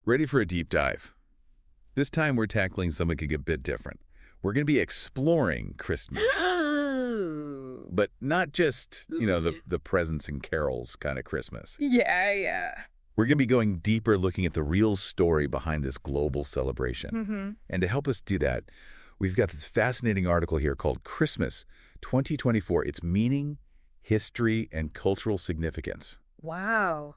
Ready for a deep dive? This time we're tackling something a bit different. We're going to be exploring Christmas. But not just, the presents and carols kind of Christmas. Yeah. We're going to be going deeper, looking at the real story behind this global celebration. Mm-hmm. And to help us do that, we've got this fascinating article here called Christmas 2024, Its Meaning, History, and Cultural Significance. Wow.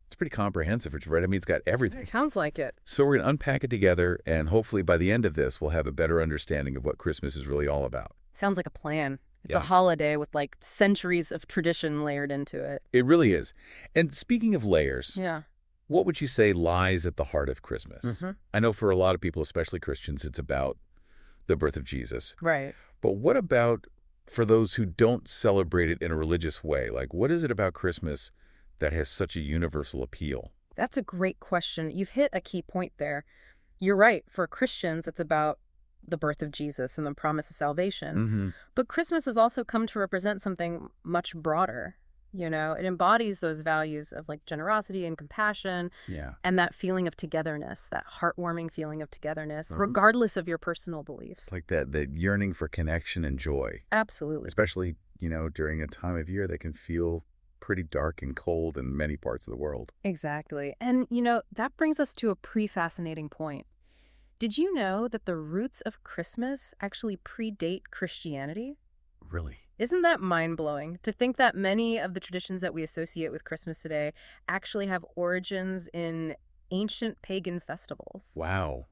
It's pretty comprehensive, right? I mean, it's got everything. It sounds like it. So we're going to unpack it together, and hopefully by the end of this, we'll have a better understanding of what Christmas is really all about. Sounds like a plan. It's Yeah. a holiday with like centuries of tradition layered into it. It really is. And speaking of layers, Yeah. what would you say lies at the heart of Christmas? Mm-hmm. I know for a lot of people, especially Christians, it's about the birth of Jesus. Right. But what about for those who don't celebrate it in a religious way? Like, what is it about Christmas that has such a universal appeal? That's a great question. You've hit a key point there. You're right. For Christians, it's about the birth of Jesus and the promise of salvation. Mm-hmm. But Christmas has also come to represent something much broader. It embodies those values of like generosity and compassion Yeah. and that feeling of togetherness, that heartwarming feeling of togetherness, Mhm. regardless of your personal beliefs. It's like that yearning for connection and joy, Absolutely. especially, during a time of year that can feel pretty dark and cold in many parts of the world. Exactly. And, that brings us to a pretty fascinating point. Did you know that the roots of Christmas actually predate Christianity? Really? Isn't that mind-blowing to think that many of the traditions that we associate with Christmas today actually have origins in ancient pagan festivals? Wow.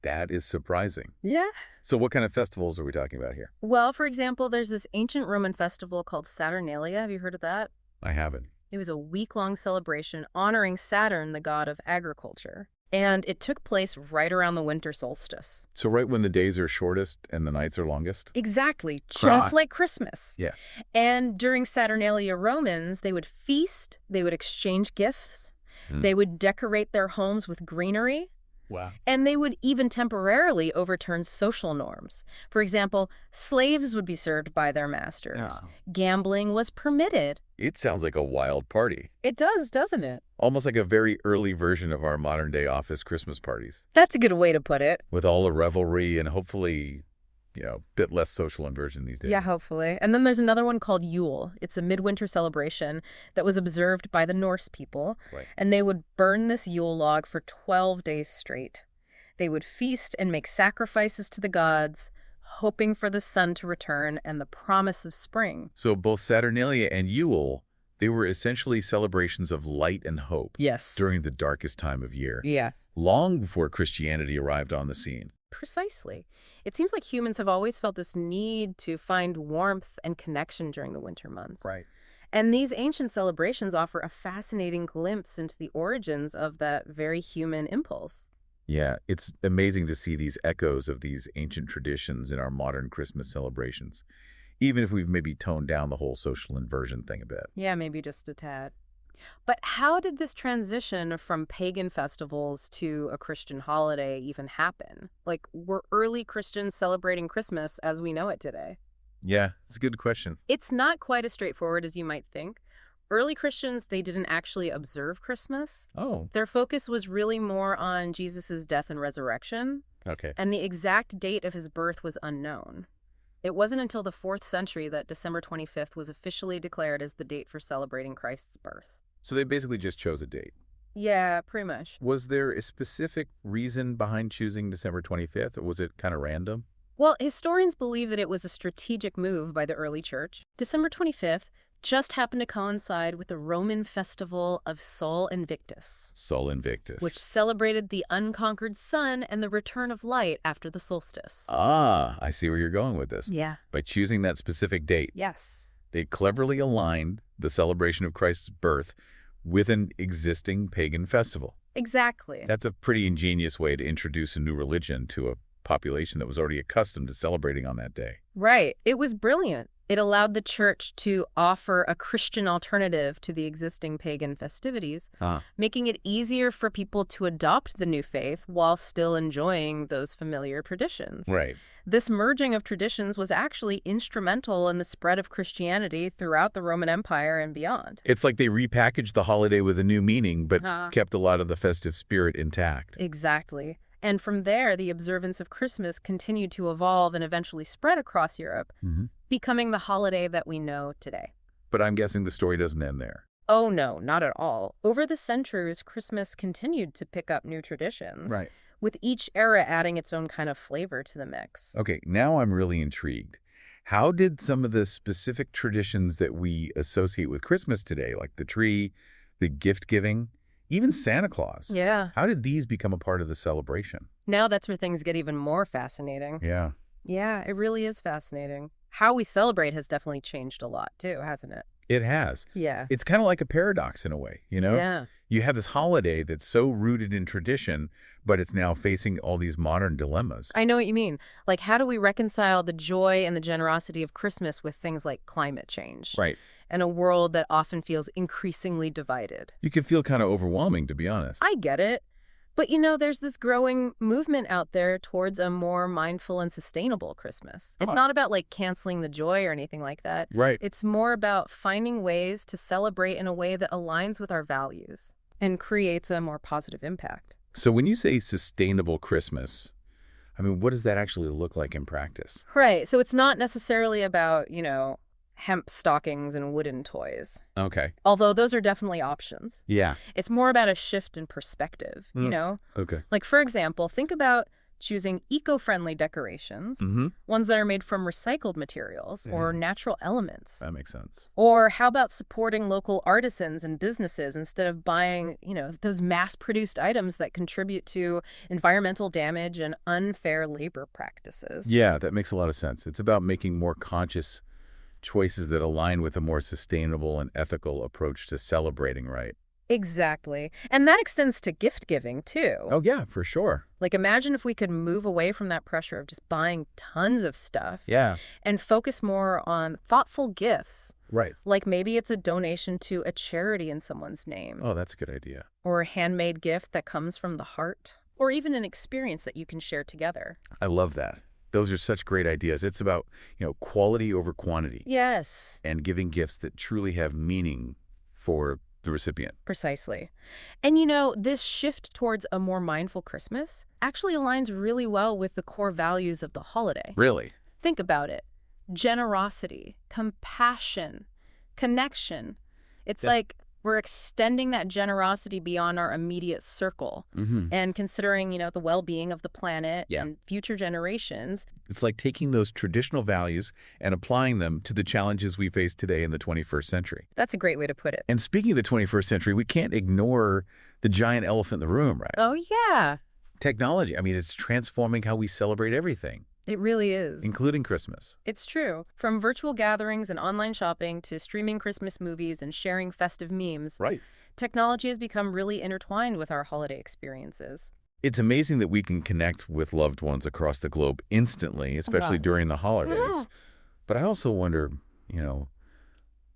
That is surprising. Yeah. So what kind of festivals are we talking about here? Well, for example, there's this ancient Roman festival called Saturnalia. Have you heard of that? I haven't. It was a week-long celebration honoring Saturn, the god of agriculture. And it took place right around the winter solstice. So right when the days are shortest and the nights are longest? Exactly, Right. just like Christmas. Yeah. And during Saturnalia, Romans, they would feast, they would exchange gifts, Hmm. they would decorate their homes with greenery, Wow. and they would even temporarily overturn social norms. For example, slaves would be served by their masters. Oh. Gambling was permitted. It sounds like a wild party. It does, doesn't it? Almost like a very early version of our modern-day office Christmas parties, That's a good way to put it. with all the revelry and hopefully, a bit less social inversion these days. Yeah, hopefully. And then there's another one called Yule. It's a midwinter celebration that was observed by the Norse people. Right. And they would burn this Yule log for 12 days straight. They would feast and make sacrifices to the gods, hoping for the sun to return and the promise of spring. So both Saturnalia and Yule, they were essentially celebrations of light and hope Yes. during the darkest time of year, Yes. long before Christianity arrived on the scene. Precisely. It seems like humans have always felt this need to find warmth and connection during the winter months. Right. And these ancient celebrations offer a fascinating glimpse into the origins of that very human impulse. Yeah, it's amazing to see these echoes of these ancient traditions in our modern Christmas celebrations, even if we've maybe toned down the whole social inversion thing a bit. Yeah, maybe just a tad. But how did this transition from pagan festivals to a Christian holiday even happen? Like, were early Christians celebrating Christmas as we know it today? Yeah, it's a good question. It's not quite as straightforward as you might think. Early Christians, they didn't actually observe Christmas. Oh, Their focus was really more on Jesus' death and resurrection, okay. and the exact date of his birth was unknown. It wasn't until the 4th century that December 25th was officially declared as the date for celebrating Christ's birth. So they basically just chose a date. Yeah, pretty much. Was there a specific reason behind choosing December 25th, or was it kind of random? Well, historians believe that it was a strategic move by the early church. December 25th just happened to coincide with the Roman festival of Sol Invictus, Sol Invictus. which celebrated the unconquered sun and the return of light after the solstice. Ah, I see where you're going with this. Yeah. By choosing that specific date, Yes. they cleverly aligned the celebration of Christ's birth with an existing pagan festival. Exactly. That's a pretty ingenious way to introduce a new religion to a population that was already accustomed to celebrating on that day. Right. It was brilliant. It allowed the church to offer a Christian alternative to the existing pagan festivities, making it easier for people to adopt the new faith while still enjoying those familiar traditions. Right. This merging of traditions was actually instrumental in the spread of Christianity throughout the Roman Empire and beyond. It's like they repackaged the holiday with a new meaning, but kept a lot of the festive spirit intact. Exactly. And from there, the observance of Christmas continued to evolve and eventually spread across Europe, becoming the holiday that we know today. But I'm guessing the story doesn't end there. Oh, no, not at all. Over the centuries, Christmas continued to pick up new traditions, with each era adding its own kind of flavor to the mix. Okay, now I'm really intrigued. How did some of the specific traditions that we associate with Christmas today, like the tree, the gift giving, even Santa Claus, how did these become a part of the celebration? Now that's where things get even more fascinating. Yeah. Yeah, it really is fascinating. How we celebrate has definitely changed a lot, too, hasn't it? It has. Yeah. It's kind of like a paradox in a way, you know? Yeah. You have this holiday that's so rooted in tradition, but it's now facing all these modern dilemmas. I know what you mean. Like, how do we reconcile the joy and the generosity of Christmas with things like climate change? Right. And a world that often feels increasingly divided. You can feel kind of overwhelming, to be honest. I get it. But, you know, there's this growing movement out there towards a more mindful and sustainable Christmas. It's not about, like, canceling the joy or anything like that. Right. It's more about finding ways to celebrate in a way that aligns with our values and creates a more positive impact. So when you say sustainable Christmas, I mean, what does that actually look like in practice? Right. So it's not necessarily about, you know, hemp stockings and wooden toys. Okay. Although those are definitely options. Yeah. It's more about a shift in perspective, you know? Okay. Like, for example, think about choosing eco-friendly decorations, ones that are made from recycled materials or natural elements. That makes sense. Or how about supporting local artisans and businesses instead of buying, you know, those mass-produced items that contribute to environmental damage and unfair labor practices? Yeah, that makes a lot of sense. It's about making more conscious choices that align with a more sustainable and ethical approach to celebrating, right? Exactly. And that extends to gift giving, too. Oh, yeah, for sure. Like, imagine if we could move away from that pressure of just buying tons of stuff. Yeah. And focus more on thoughtful gifts. Right. Like maybe it's a donation to a charity in someone's name. Oh, that's a good idea. Or a handmade gift that comes from the heart. Or even an experience that you can share together. I love that. Those are such great ideas. It's about, you know, quality over quantity. Yes. And giving gifts that truly have meaning for the recipient. Precisely. And you know, this shift towards a more mindful Christmas actually aligns really well with the core values of the holiday. Really? Think about it. Generosity, compassion, connection. It's like we're extending that generosity beyond our immediate circle and considering, you know, the well-being of the planet and future generations. It's like taking those traditional values and applying them to the challenges we face today in the 21st century. That's a great way to put it. And speaking of the 21st century, we can't ignore the giant elephant in the room, right? Oh, yeah. Technology. I mean, it's transforming how we celebrate everything. It really is. Including Christmas. It's true. From virtual gatherings and online shopping to streaming Christmas movies and sharing festive memes. Right. Technology has become really intertwined with our holiday experiences. It's amazing that we can connect with loved ones across the globe instantly, especially during the holidays. But I also wonder, you know,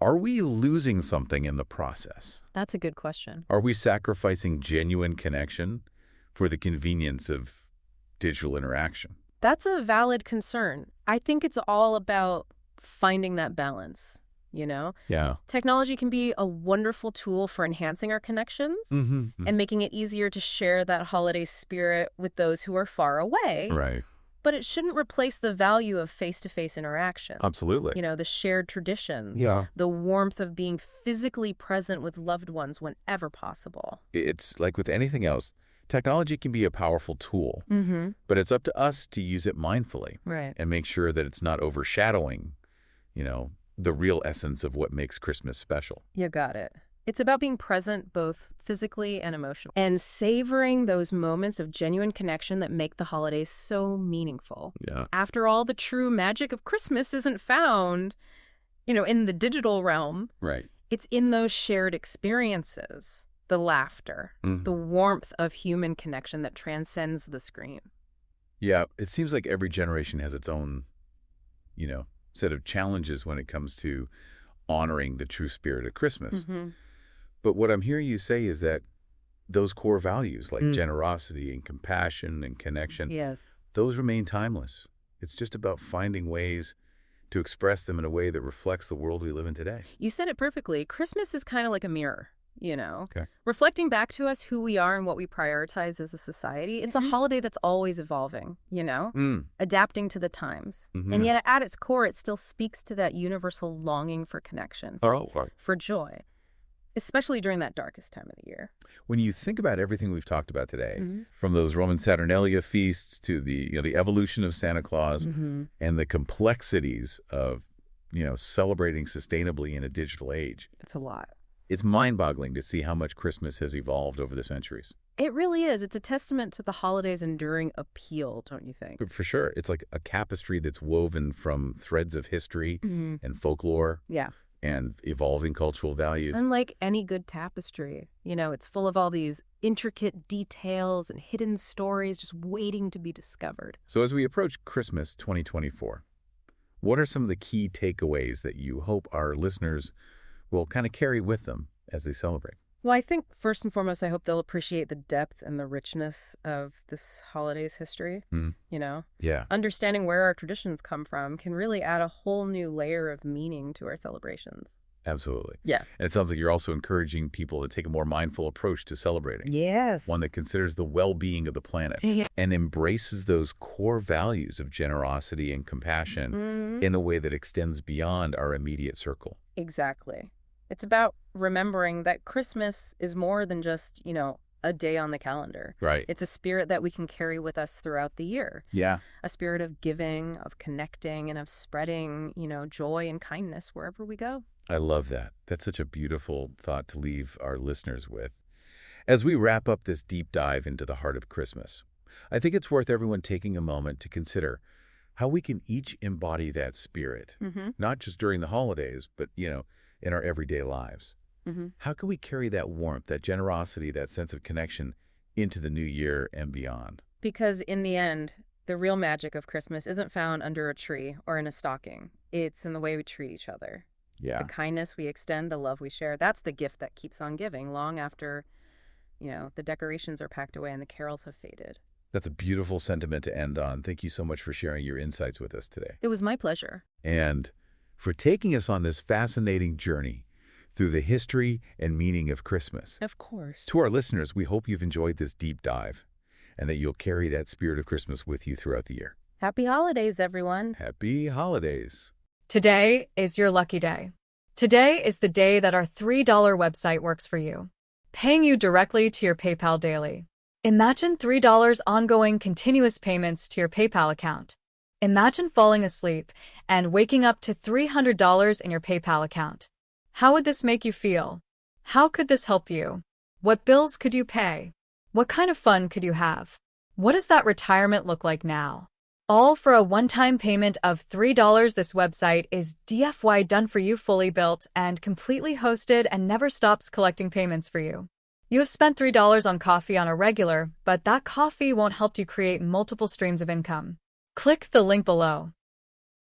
are we losing something in the process? That's a good question. Are we sacrificing genuine connection for the convenience of digital interaction? That's a valid concern. I think it's all about finding that balance, you know? Yeah. Technology can be a wonderful tool for enhancing our connections and making it easier to share that holiday spirit with those who are far away. Right. But it shouldn't replace the value of face-to-face interaction. Absolutely. You know, the shared traditions, the warmth of being physically present with loved ones whenever possible. It's like with anything else. Technology can be a powerful tool, but it's up to us to use it mindfully and make sure that it's not overshadowing, you know, the real essence of what makes Christmas special. You got it. It's about being present both physically and emotionally and savoring those moments of genuine connection that make the holidays so meaningful. Yeah. After all, the true magic of Christmas isn't found, you know, in the digital realm. Right. It's in those shared experiences. The laughter, the warmth of human connection that transcends the screen. Yeah, it seems like every generation has its own, set of challenges when it comes to honoring the true spirit of Christmas. Hmm. But what I'm hearing you say is that those core values like generosity and compassion and connection, Yes. those remain timeless. It's just about finding ways to express them in a way that reflects the world we live in today. You said it perfectly. Christmas is kind of like a mirror, Okay. reflecting back to us who we are and what we prioritize as a society. It's a holiday that's always evolving, adapting to the times. And yet at its core, it still speaks to that universal longing for connection, for joy, especially during that darkest time of the year. When you think about everything we've talked about today, from those Roman Saturnalia feasts to the evolution of Santa Claus and the complexities of, celebrating sustainably in a digital age, It's a lot. it's mind-boggling to see how much Christmas has evolved over the centuries. It really is. It's a testament to the holiday's enduring appeal, don't you think? For sure. It's like a tapestry that's woven from threads of history and folklore Yeah. and evolving cultural values. Unlike any good tapestry, it's full of all these intricate details and hidden stories just waiting to be discovered. So as we approach Christmas 2024, what are some of the key takeaways that you hope our listeners will kind of carry with them as they celebrate? Well, I think first and foremost, I hope they'll appreciate the depth and the richness of this holiday's history. Yeah. Understanding where our traditions come from can really add a whole new layer of meaning to our celebrations. Absolutely. Yeah. And it sounds like you're also encouraging people to take a more mindful approach to celebrating. Yes. One that considers the well-being of the planet and embraces those core values of generosity and compassion in a way that extends beyond our immediate circle. Exactly. It's about remembering that Christmas is more than just, a day on the calendar. Right. It's a spirit that we can carry with us throughout the year. Yeah. A spirit of giving, of connecting, and of spreading, joy and kindness wherever we go. I love that. That's such a beautiful thought to leave our listeners with. As we wrap up this deep dive into the heart of Christmas, I think it's worth everyone taking a moment to consider how we can each embody that spirit, not just during the holidays, but, in our everyday lives. How can we carry that warmth, that generosity, that sense of connection into the new year and beyond? Because in the end, the real magic of Christmas isn't found under a tree or in a stocking. It's in the way we treat each other. Yeah. The kindness we extend, the love we share, that's the gift that keeps on giving long after, the decorations are packed away and the carols have faded. That's a beautiful sentiment to end on. Thank you so much for sharing your insights with us today. It was my pleasure. And for taking us on this fascinating journey through the history and meaning of Christmas. Of course. To our listeners, we hope you've enjoyed this deep dive and that you'll carry that spirit of Christmas with you throughout the year. Happy holidays, everyone. Happy holidays. Today is your lucky day. Today is the day that our $3 website works for you, paying you directly to your PayPal daily. Imagine $3 ongoing continuous payments to your PayPal account. Imagine falling asleep and waking up to $300 in your PayPal account. How would this make you feel? How could this help you? What bills could you pay? What kind of fun could you have? What does that retirement look like now? All for a one-time payment of $3. This website is DFY done for you, fully built and completely hosted, and never stops collecting payments for you. You have spent $3 on coffee on a regular, but that coffee won't help you create multiple streams of income. Click the link below.